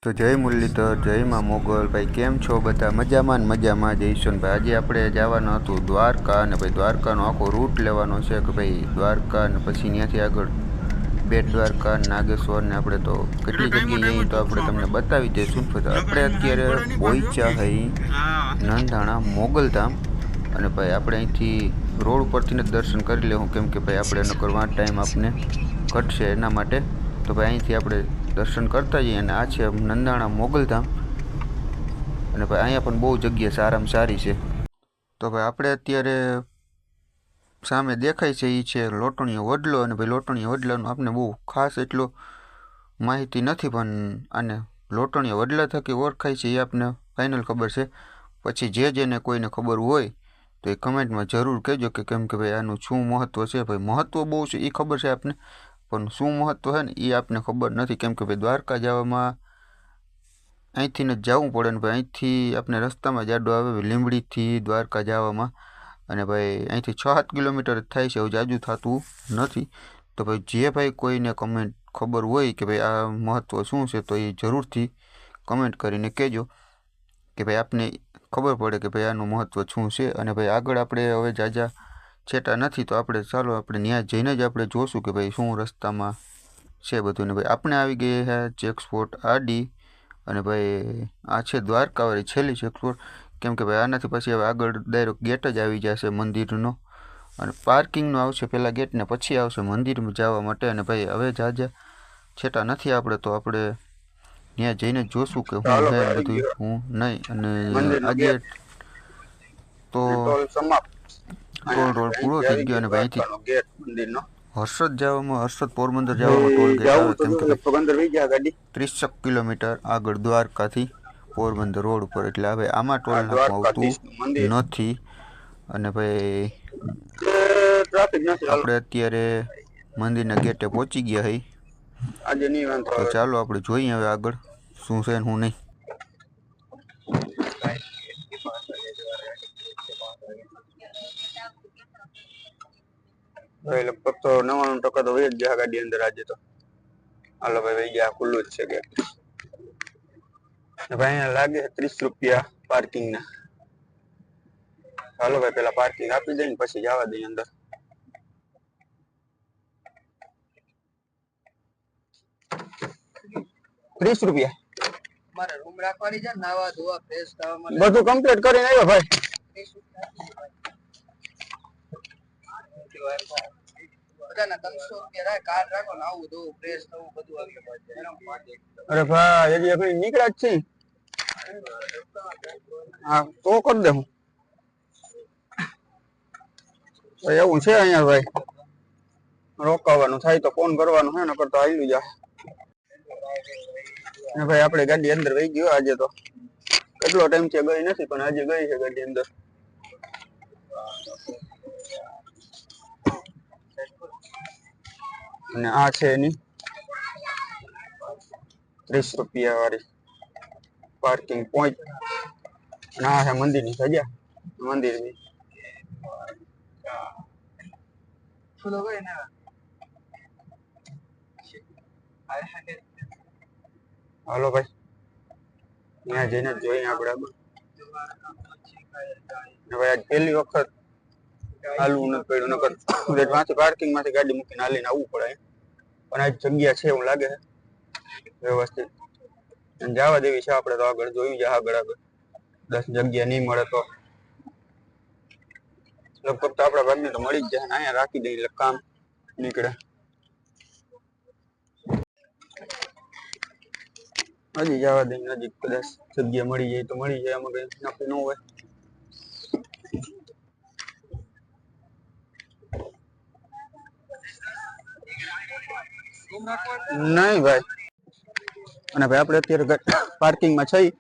તો જય મુરલીધર, જય માં મોગલ ભાઈ, કેમ છો બધા? મજામાં ને મજામાં જ હશો ને ભાઈ. આજે આપણે જવાનું હતું દ્વારકા, અને ભાઈ દ્વારકાનો આખો રૂટ લેવાનો છે કે ભાઈ દ્વારકા ને પછી ત્યાંથી આગળ બેટ દ્વારકા, નાગેશ્વર ને આપણે તો કેટલી જગ્યાએ જઈએ તો આપણે તમને બતાવી દઈશું. આપણે અત્યારે પહોંચ્યા હઈ નંધાણા મોગલધામ, અને ભાઈ આપણે અહીંથી રોડ ઉપરથી જ દર્શન કરી લેવું, કેમ કે ભાઈ આપણે નકર વાં ટાઈમ આપને ઘટશે એના માટે. તો ભાઈ અહીંથી આપણે દર્શન કરતા જઈએ, અને આ છે નંદાણા મોગલધામ, અને ભાઈ અહીંયા પણ બહુ જગ્યા સારામાં સારી છે. તો ભાઈ આપણે અત્યારે સામે દેખાય છે એ છે લોટણીયો વડલો, અને ભાઈ લોટણીયો વડલાનો આપણે બહુ ખાસ એટલો માહિતી નથી, પણ આને લોટણીયો વડલા થકી ઓળખાય છે એ આપને ફાઇનલ ખબર છે. પછી જેને કોઈને ખબર હોય તો એ કમેન્ટમાં જરૂર કહેજો કે કેમ કે ભાઈ આનું શું મહત્ત્વ છે. ભાઈ મહત્ત્વ બહુ છે એ ખબર છે આપને, પણ શું મહત્ત્વ છે ને એ આપને ખબર નથી, કેમ કે ભાઈ દ્વારકા જવામાં અહીંથી ને જવું પડે ને ભાઈ અહીંથી આપણે રસ્તામાં જાડો આવે લીંબડીથી દ્વારકા જવામાં, અને ભાઈ અહીંથી 6-7 કિલોમીટર જ થાય છે, એવું જાજુ થતું નથી. તો ભાઈ જે ભાઈ કોઈને કમેન્ટ ખબર હોય કે ભાઈ આ મહત્ત્વ શું છે તો એ જરૂરથી કમેન્ટ કરીને કહેજો કે ભાઈ આપને ખબર પડે કે ભાઈ આનું મહત્ત્વ શું છે. અને ભાઈ આગળ આપણે હવે જાજા છેટા નથી, તો આપણે ચાલો આપણે ત્યાં જઈને જ આપણે જોશું કે ભાઈ શું રસ્તામાં છે બધું. ને ભાઈ આપણે આવી ગઈ છે ચેક સ્પોટ આડી, અને ભાઈ આ છે દ્વારકાવાળી છેલ્લી ચેક સ્પોટ, કેમ કે ભાઈ આનાથી પછી હવે આગળ ડાયરેક્ટ ગેટ જ આવી જશે મંદિરનો, અને પાર્કિંગનો આવશે પહેલાં ગેટ ને પછી આવશે મંદિરમાં જવા માટે. અને ભાઈ હવે જાજા છેટા નથી આપણે, તો આપણે ત્યાં જઈને જોશું કે હું હે બધું હું નહીં. અને આજે તો ટોલ રોડ પૂરો થઈ ગયો, અને ભાઈ અહીંથી હર્ષદ જવામાં, હર્ષદ પોરબંદર જવામાં ટોલ ગેટ આવે, કેમ કે 30 કિલોમીટર આગળ દ્વારકાથી પોરબંદર રોડ ઉપર, એટલે હવે આમાં ટોલ નાખવામાં આવતું નથી. અને ભાઈ આપણે અત્યારે મંદિરના ગેટે પહોંચી ગયા હઈ, તો ચાલો આપણે જોઈએ હવે આગળ શું છે ને શું નહીં. ભાઈ લગભગ તો 99% તો વહી જ ગયા ગાડી અંદર આજે તો. હાલો ભાઈ વહી ગયા, ખુલ્લું જ છે ગેટ. ભાઈ અહીંયા લાગે 30 રૂપિયા પાર્કિંગ ના. હાલો ભાઈ પેલા પાર્કિંગ આપી દઈએ ને પછી જવા દઈએ અંદર. ₹30 મારે રૂમ રાખવાની છે, નાવા ધોવા ફ્રેશ થવા માટે બધું કમ્પ્લીટ કરીને આવ્યો ભાઈ. બધાના ₹300 કાર્ડ રાખો ને આવું ધોવું ફ્રેશ થવું બધું આવી. અરે ભાઈ હજી આપણે નીકળ્યા જ છે. હા તો કરી દે હું એવું છે અહીંયા ભાઈ, રોકાવાનું થાય તો ફોન કરવાનો છે, નકર તો આવી જાય. અને ભાઈ આપણે ગાડી અંદર વહી ગયો આજે તો, કેટલો ટાઈમ છે ગઈ નથી, પણ આજે ગઈ છે ગાડી અંદર. અને આ છે એની ₹30 વાળી પાર્કિંગ પોઈન્ટ, અને આ છે મંદિરની સજા મંદિરની. હાલો ભાઈ ત્યાં જઈને જોઈએ આપણે આગળ. ભાઈ આજ પહેલી વખત હાલવું નથી પડ્યું, નકર માંથી પાર્કિંગ માંથી ગાડી મૂકીને હાલીને આવવું પડે, પણ આજ જગ્યા છે એવું લાગે વ્યવસ્થિત. જવા દેવી છે આપણે તો, આગળ જોયું જાય આગળ 10 જગ્યા નહીં મળે તો લગભગ તો આપણા ભાગને તો મળી જ જાય. અહીંયા રાખી દઈએ એટલે કામ નીકળે. હજી જવા દઈએ નજીક, કદાચ જગ્યા મળી જાય તો મળી જાય, આમાં કઈ નક્કી ન હોય. નહીં ભાઈ. અને ભાઈ આપણે અત્યારે પાર્કિંગમાં છીએ,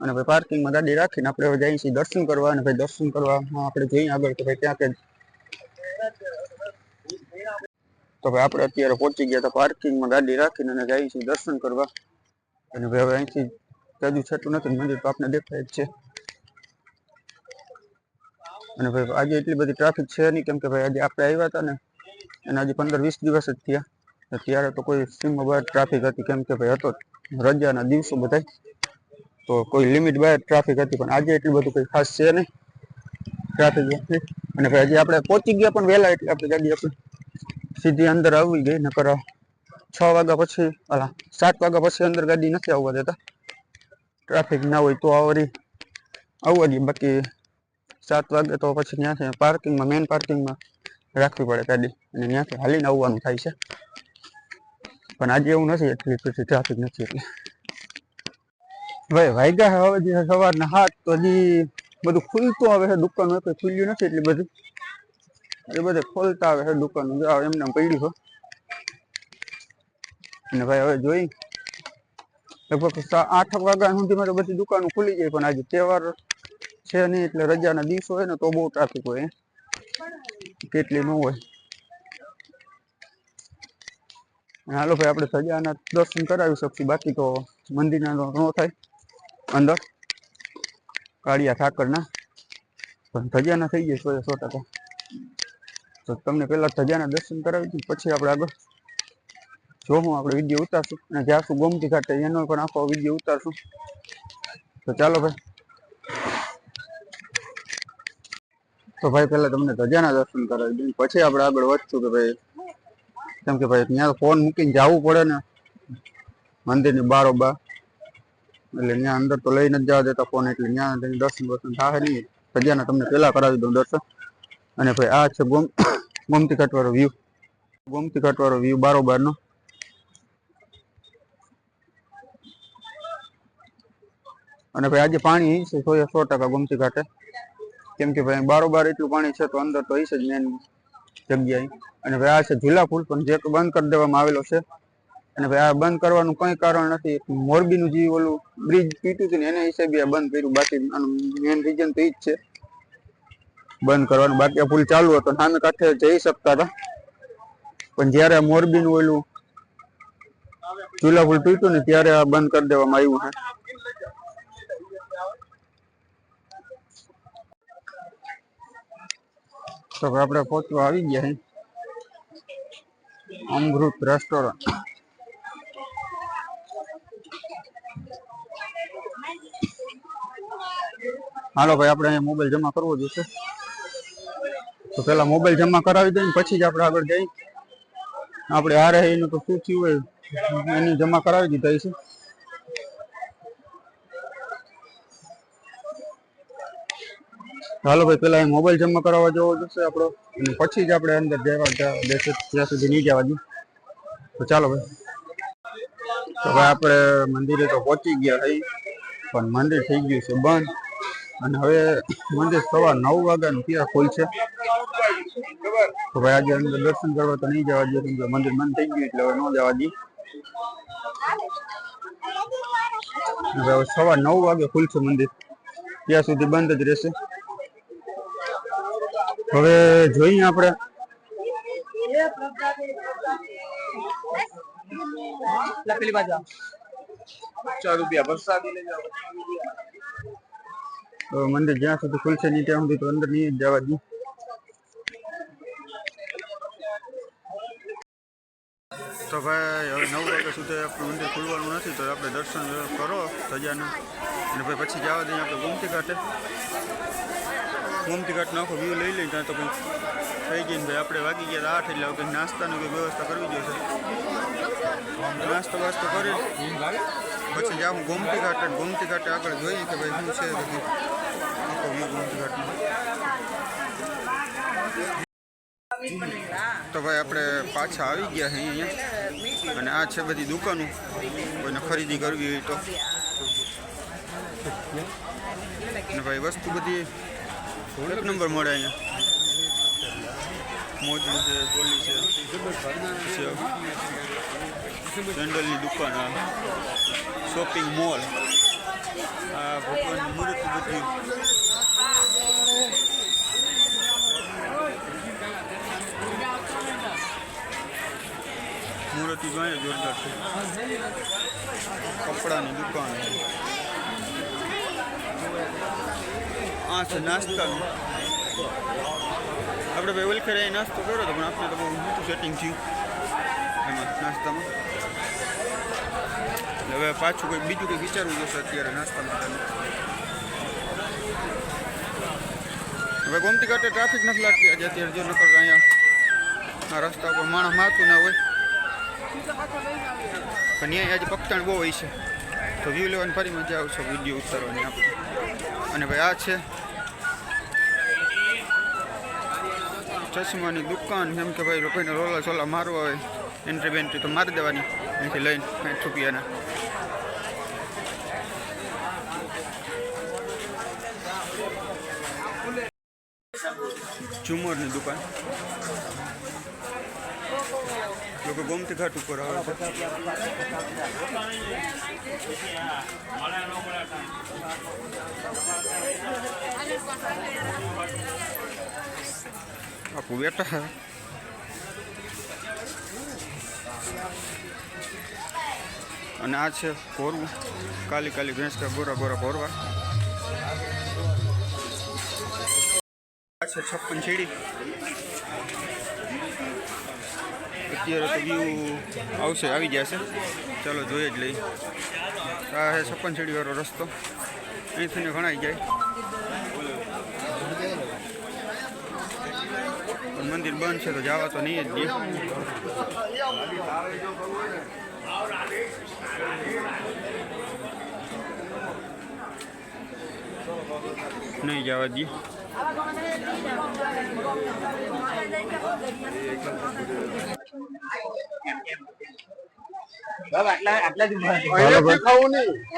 અને ભાઈ પાર્કિંગમાં ગાડી રાખીને આપણે હવે જઈએ છીએ દર્શન કરવા. અને ભાઈ દર્શન કરવામાં આપણે જઈએ આગળ કે ભાઈ ત્યાં તો ભાઈ આપણે અત્યારે પહોંચી ગયા હતા પાર્કિંગમાં ગાડી રાખીને, અને જઈએ છીએ દર્શન કરવા. અને ભાઈ હવે અહીંથી જાજુ છેટું નથી, મંદિર તો આપણે દેખાય જ છે. અને ભાઈ આજે એટલી બધી ટ્રાફિક છે નહીં, કેમ કે ભાઈ આજે આપણે આવ્યા હતા ને અને હજી 15-20 દિવસ જ થયા, ત્યારે તો કોઈ સીમમાં બહાર ટ્રાફિક હતી, કેમ કે ભાઈ હતો રજાના દિવસો બધા, તો કોઈ લિમિટ બહાર ટ્રાફિક હતી, પણ આજે એટલું બધું કંઈ ખાસ છે નહીં ટ્રાફિક નથી. અને ભાઈ હજી આપણે પહોંચી ગયા પણ વહેલા, એટલે આપણી ગાડી આપણી સીધી અંદર આવી ગઈ. નકર 6 વાગ્યા પછી 7 વાગ્યા પછી અંદર ગાડી નથી આવવા દેતા, ટ્રાફિક ના હોય તો આવરી આવવા દઈએ. બાકી 7 વાગે તો પછી ત્યાંથી પાર્કિંગમાં, મેઇન પાર્કિંગમાં રાખવી પડે ગાડી, અને ત્યાંથી હાલીને આવવાનું થાય છે. પણ આજે એવું નથી, એટલી પછી ટ્રાફિક નથી. એટલે ભાઈ વાગ્યા હવે જે સવારના 7, તો હજી બધું ખુલતું આવે છે. દુકાનો કંઈ ખુલ્યું નથી એટલી બધી, એ બધે ખોલતા આવે છે દુકાનો. એમને પડ્યું છે. અને ભાઈ હવે જોઈ લગભગ 8 વાગ્યા સુધીમાં તો બધી દુકાનો ખુલી જાય, પણ આજે તહેવાર છે નહીં, એટલે રજાના દિવસો હોય ને તો બહુ ટ્રાફિક હોય, કેટલી ન હોય. હાલો ભાઈ, આપણે સજાના દર્શન કરાવી શકશું, બાકી તો મંદિરના ન થાય અંદર કાળિયા ઠાકરના, પણ ધજાના થઈ જાય 100%. તો તમને પહેલા ધજાના દર્શન કરાવી દઉં, પછી આપણે આગળ જોઉં, આપણે વિડીયો ઉતારશું અને જાશું ગોમતી ઘાટે, એનો પણ આખો વિડીયો ઉતારશું. તો ચાલો ભાઈ. તો ભાઈ પહેલા તમને ધજાના દર્શન કરાવી દઉં, પછી આપણે આગળ વધશું. કે ભાઈ કેમ કે ભાઈ ત્યાં ફોન મૂકીને જવું પડે ને મંદિરની બારોબાર, એટલે ત્યાં અંદર તો લઈ નથી જવા દેતા ફોન, એટલે ત્યાં દર્શન થાય નહીં. ધજાના તમને પહેલા કરાવી દઉં દર્શન. અને ભાઈ આ છે ગોમતી ઘાટવાળો વ્યૂ, ગોમતી ઘાટવાળો વ્યૂ બારોબારનો. અને ભાઈ આજે પાણી છે 100% ગોમતી ઘાટે, કેમ કે ભાઈ બારોબાર એટલું પાણી છે, તો અંદર તો હશે જ મેન જગ્યાએ. અને ભાઈ આ છે ઝૂલા પુલ, પણ જે બંધ કરી દેવામાં આવેલો છે. અને ભાઈ આ બંધ કરવાનું કંઈ કારણ નથી, મોરબીનું જે ઓલું બ્રિજ તૂટ્યું હતું ને એના હિસાબે આ બંધ કર્યું, બાકી મેન રીઝન તો એ જ છે બંધ કરવાનું. બાકી આ પુલ ચાલુ હતો, સામે કાંઠે જઈ શકતા હતા, પણ જ્યારે મોરબીનું ઓલું ઝૂલા પુલ તૂટ્યું ને ત્યારે આ બંધ કરી દેવામાં આવ્યું છે. તો આપણે પહોંચવા આવી ગયા છે અમૃત રેસ્ટોરન્ટ. હાલો ભાઈ, આપણે અહીંયા મોબાઈલ જમા કરવો જોઈશે, તો પેલા મોબાઈલ જમા કરાવી દઈએ, પછી જ આપણે આગળ જઈએ. આપણે આ રહે એનું તો શું થયું હોય એની જમા કરાવી દીધા છે. હાલો ભાઈ, પેલા અહીં મોબાઈલ જમા કરાવવા જવો જોઈશે આપણો, અને પછી જ આપણે અંદર જવા દેશે, ત્યાં સુધી નહીં જવા દઈએ. તો ચાલો ભાઈ. તો ભાઈ આપણે મંદિરે તો પહોંચી ગયા હઈ, પણ મંદિર થઈ ગયું છે બંધ. અને હવે મંદિર સવાર 9 વાગ્યાનું ત્યાં ખુલશે. તો ભાઈ આજે અંદર દર્શન કરવા તો નહીં જવા દઈએ, કેમ કે મંદિર બંધ થઈ ગયું, એટલે હવે ન જવા દઈએ. હવે સવાર 9 વાગે ખુલશે મંદિર, ત્યાં સુધી બંધ જ રહેશે. હવે જોઈએ આપણે પેલી બાજુ મંદિર જ્યાં સુધી ખુલશે નહીં ત્યાં સુધી તો અંદર નહીં જવા દઈએ. તો ભાઈ હવે 9 વાગ્યા સુધી આપણું મંદિર ખુલવાનું નથી, તો આપણે દર્શન કરો સજાના, અને ભાઈ પછી જવા દઈએ આપણે ગોમતી ઘાટે. ગોમતી ઘાટનો આખો વ્યૂ લઈ લઈએ, ત્યાં તો કંઈક થઈ ગઈ ને ભાઈ આપણે વાગી ગયા 8, એટલે કંઈક નાસ્તાની કંઈક વ્યવસ્થા કરવી જોઈએ. નાસ્તો વાસ્તો કરી પછી જાઉં ગોમતી ઘાટે. ગોમતી ઘાટે આગળ જોઈએ કે ભાઈ શું છે બધી આખો વ્યૂ ગોમતી ઘાટનો. તો ભાઈ આપણે પાછા આવી ગયા છે અહીંયા, અને આ છે બધી દુકાનો, કોઈને ખરીદી કરવી હોય તો. અને ભાઈ વસ્તુ બધી એક નંબર મળે અહીંયા, મોજડી છે, ચોલી છે, સેન્ડલની દુકાન, આ શોપિંગ મોલ, આ ભગવાનની મૂર્તિ બધી. મૂર્તિ જોઈએ જોરદાર છે. કપડાની દુકાન, આ છે નાસ્તાનું. આપણે ભાઈ ઓલખેર અહીં નાસ્તો કર્યો હતો, પણ આપણે તો બહુ મોટું સેટિંગ થયું એમાં નાસ્તામાં. હવે પાછું કંઈક બીજું કંઈક વિચારવું જોશે અત્યારે નાસ્તા માટેનું. હવે ગોમતી ઘાટે ટ્રાફિક નથી લાગતી આજે અત્યારે, જો નકર અહીંયા આ રસ્તા ઉપર માણસ મારતું ના હોય, પણ અહીંયા આજે પક્ષાણ બહુ હોય છે, તો વ્યૂ લેવાની ફરી મજા આવશે, વિડીયો ઉતારવાની આપણે. અને ભાઈ આ છે ચશ્માની દુકાન, એમ કે ભાઈ લોકોને રોલા સોલા મારવા હોય એન્ટ્રી બેન્ટ્રી તો મારી દેવાની અહીંથી લઈને 60 રૂપિયાના. ઝુમરની દુકાન, લોકો ગોમતી ઘાટ ઉપર આવે છે. બાપુ બેઠા અને આ છે કોરવું, કાલી કાલી ભેંસ કા ગોરા ગોરા કોરવા. આ છે 56 સીડી. અત્યારે તો વ્યૂ આવશે, આવી જશે, ચાલો જોઈએ જ લઈ. આ છે 56 સીડી વાળો રસ્તો, અહીંથી ઘણાઈ જાય, પણ મંદિર બંધ છે તો જવા તો નહીં જ દે. નહીં જવા દઈએ.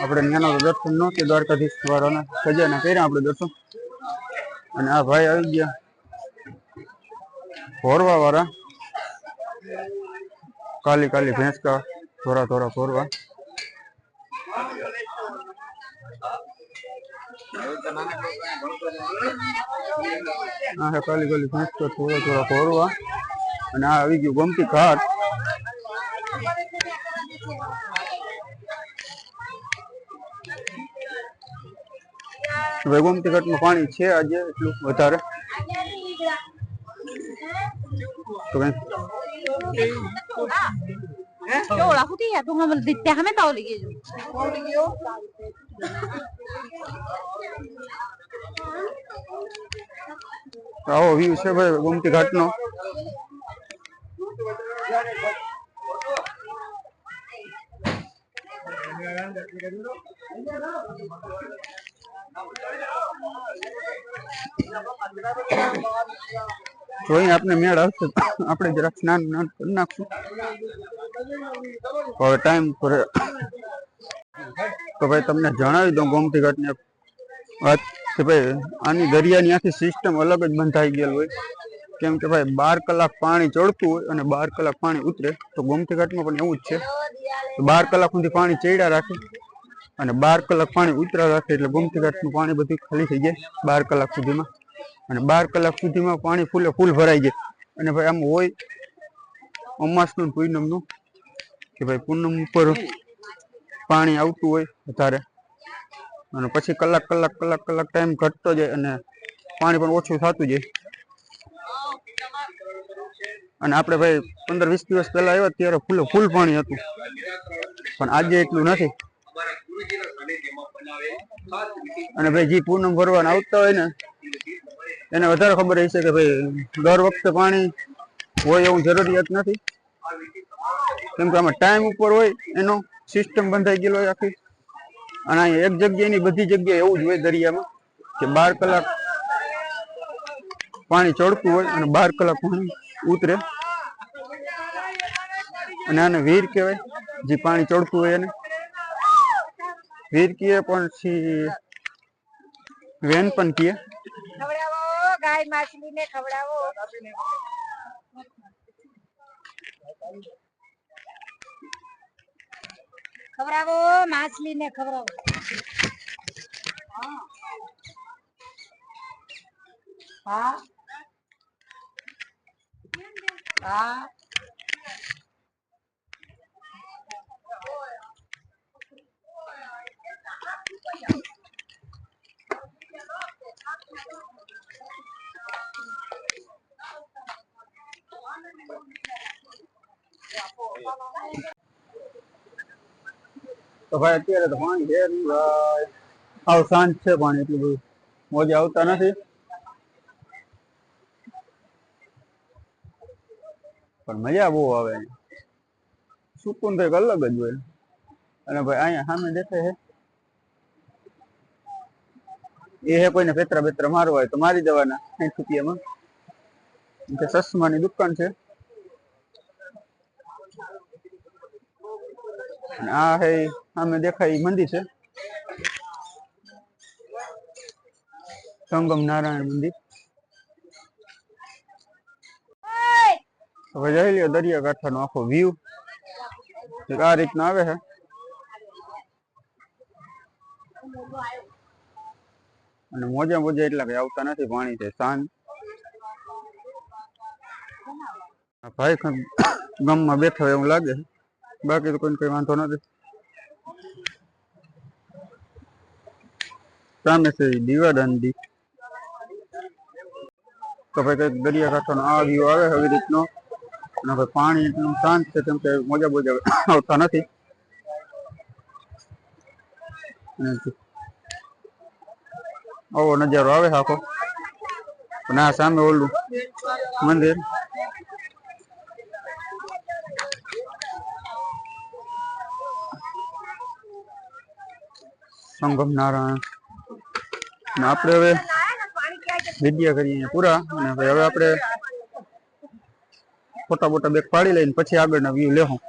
આપણે નાના દર્શન નો કે દ્વારકાધીશ વાળાના સજાના કર્યા આપણે દર્શન. અને આ ભાઈ આવી ગયા ભોરવા વાળા, કાલી કાલી ભેંસ કા થોડા થોડા ભોરવા. આ છે કાલી કાલી ભેંસ કા થોડા થોડા ભોરવા. અને આ આવી ગયું ગોમતી ઘાટ. ગોમતી ઘાટમાં પાણી છે આજે એટલું વધારે તો Hola, jutia, tú me déjame todo liquid. આવો વ્યૂ છે ભાઈ ગોમતી ઘાટનો. જોઈને આપણે મેળ આવશે, આપણે જરાક સ્નાન કરી નાખશું. હવે ટાઈમ પર તો ભાઈ તમને જણાવી દઉં ગોમતી ઘાટની વાત કે ભાઈ આની દરિયાની આખી સિસ્ટમ અલગ જ બંધાઈ ગયેલ હોય. કેમ કે ભાઈ 12 કલાક પાણી ચડતું હોય અને 12 કલાક પાણી ઉતરે, તો ગોમતી ઘાટમાં પણ એવું જ છે. 12 કલાક સુધી પાણી ચડ્યા રાખે અને 12 કલાક પાણી ઉતરા રાખે, એટલે ગોમતી ઘાટનું પાણી બધું ખાલી થઈ જાય 12 કલાક સુધીમાં. અને 12 કલાક સુધીમાં પાણી ફૂલે ફૂલ ભરાઈ જાય. અને ભાઈ આમ હોય અમાસનું પૂનમનું કે ભાઈ પૂનમ ઉપર પાણી આવતું હોય વધારે, અને પછી કલાક ટાઈમ ઘટતો જાય અને પાણી પણ ઓછું થતું જાય. અને આપણે ભાઈ 15-20 દિવસ પહેલા આવ્યા ત્યારે ફૂલે ફૂલ પાણી હતું, પણ આજે એટલું નથી. અને ભાઈ જે પૂનમ ભરવાના આવતા હોય ને એને વધારે ખબર હશે કે ભાઈ દર વખતે પાણી હોય એવું જરૂરિયાત નથી. કેમ કે આમાં ટાઈમ ઉપર હોય, એનો સિસ્ટમ બંધાઈ ગયેલો હોય આખી. અને અહીંયા એક જગ્યાની બધી જગ્યાએ એવું જ હોય દરિયામાં કે 12 કલાક પાણી ચડતું હોય અને 12 કલાક પાણી ઉતરે. અને આને વીર કહેવાય, જે પાણી ચડતું હોય એને વીર કહે, પણ વેન પણ કહે. ખવડાવો ગાય માછલીને ખવડાવો. ખવડાવો માછલીને ખવડાવો. હા હા તો ભાઈ અત્યારે તો પાણી છે નહીં ભાઈ, આવ શાંત છે પાણી, એટલું બધું મોજા આવતા નથી, પણ મજા બહુ આવે, સુકૂન તો એક અલગ જ હોય. અને ભાઈ અહીંયા સામે દેખાય છે એ હે કોઈને પેતરા બેતરા મારવા હોય તો મારી દેવાના 60 રૂપિયામાં. ચશ્માની દુકાન છે. આ હે સામે દેખાય ઈ મંદિર છે, સંગમ નારાયણ મંદિર. હવે જોઈ લ્યો દરિયાકાંઠાનો આખો વ્યૂ આ રીતનો આવે છે. અને મોજા મોજા એટલા કઈ આવતા નથી, પાણી છે શાંત. ભાઈ ગામમાં બેઠો એવું લાગે છે, બાકી તો કોઈ કઈ વાંધો નથી. સામે છે દીવાદાંડી. તો ભાઈ કઈક દરિયાકાંઠાનો આ વ્યૂ આવે આવી રીતનો. અને ભાઈ પાણી એટલું શાંત છે કેમ કે મોજા બોજા આવતા નથી. આવો નજારો આવે આખો. અને આ સામે ઓલું મંદિર, સંગમ નારાયણ. અને આપણે હવે વિડીયો કરીએ પૂરા, અને હવે આપણે ફોટા બોટા બેગ પાડી લઈને પછી આગળના વ્યૂ લેવું.